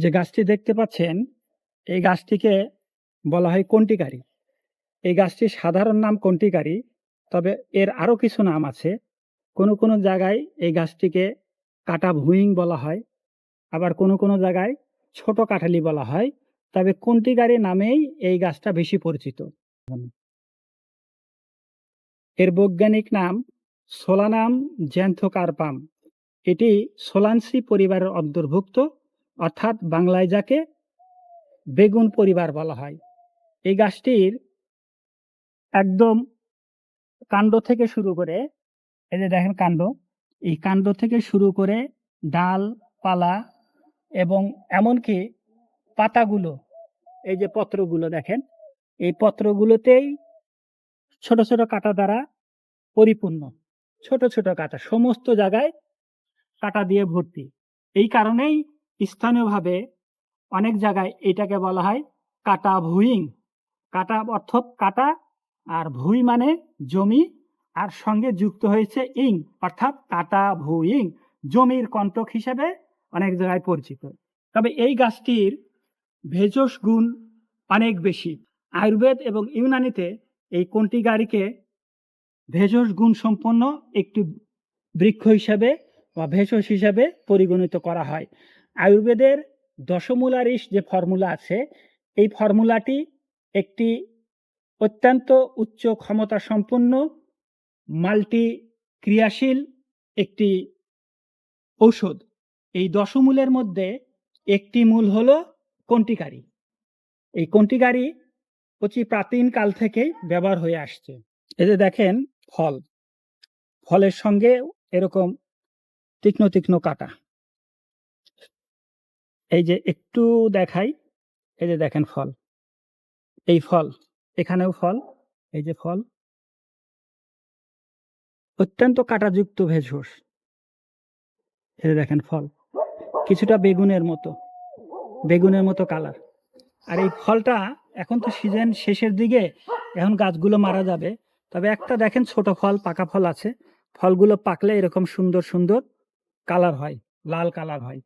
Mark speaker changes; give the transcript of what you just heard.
Speaker 1: যে গাছটি দেখতে পাচ্ছেন, এই গাছটিকে বলা হয় কণ্টিকারী। এই গাছটির সাধারণ নাম কণ্টিকারী, তবে এর আরো কিছু নাম আছে। কোনো জায়গায় এই গাছটিকে কাটা ভুইং বলা হয়, আবার কোনো জায়গায় ছোট কাঁঠালি বলা হয়। তবে কণ্টিকারী নামেই এই গাছটা বেশি পরিচিত। এর বৈজ্ঞানিক নাম সোলানাম জ্যান্থোকার্পাম। এটি সোলান্সি পরিবারের অন্তর্ভুক্ত, অর্থাৎ বাংলায় যাকে বেগুন পরিবার বলা হয়। এই গাছটির একদম কাণ্ড থেকে শুরু করে, এই যে দেখেন কাণ্ড, এই কাণ্ড থেকে শুরু করে ডাল পালা এবং এমনকি পাতাগুলো, এই যে পত্রগুলো দেখেন, এই পত্রগুলোতেই ছোট ছোট কাঁটা দ্বারা পরিপূর্ণ। ছোট ছোট কাঁটা, সমস্ত জায়গায় কাঁটা দিয়ে ভর্তি। এই কারণেই স্থানীয়ভাবে অনেক জায়গায় এটাকে বলা হয় কাটা ভুইং। কাটা অর্থাৎ কাটা, আর ভুই মানে জমি, আর সঙ্গে যুক্ত হয়েছে ইং, অর্থাৎ কাটা ভুইং, জমির কণ্টক হিসেবে অনেক জায়গায় পরিচিত। তবে এই গাছটির ভেষজ গুণ অনেক বেশি। আয়ুর্বেদ এবং ইউনানিতে এই কণ্টিকারীকে ভেষজ গুণ সম্পন্ন একটি বৃক্ষ হিসাবে বা ভেষজ হিসাবে পরিগণিত করা হয়। আয়ুর্বেদের দশমূলারিশ যে ফর্মুলা আছে, এই ফর্মুলাটি একটি অত্যন্ত উচ্চ ক্ষমতা সম্পন্ন মাল্টি ক্রিয়াশীল একটি ঔষধ। এই দশমূলের মধ্যে একটি মূল হলো কণ্টিকারী। এই কণ্টিকারী অতি প্রাচীন কাল থেকেই ব্যবহার হয়ে আসছে। এই যে দেখেন ফল, ফলের সঙ্গে এরকম তীক্ষ্ণ তীক্ষ্ণ কাটা। এই যে একটু দেখাই, এই যে দেখেন ফল, এই ফল, এখানেও ফল, এই যে ফল, অত্যন্ত কাঁটাযুক্ত ভেষজ। এই যে দেখেন ফল, কিছুটা বেগুনের মতো কালার। আর এই ফলটা এখন তো সিজন শেষের দিকে, এখন গাছগুলো মারা যাবে। তবে একটা দেখেন ছোট ফল, পাকা ফল আছে। ফলগুলো পাকলে এরকম সুন্দর সুন্দর কালার হয়, লাল কালার হয়।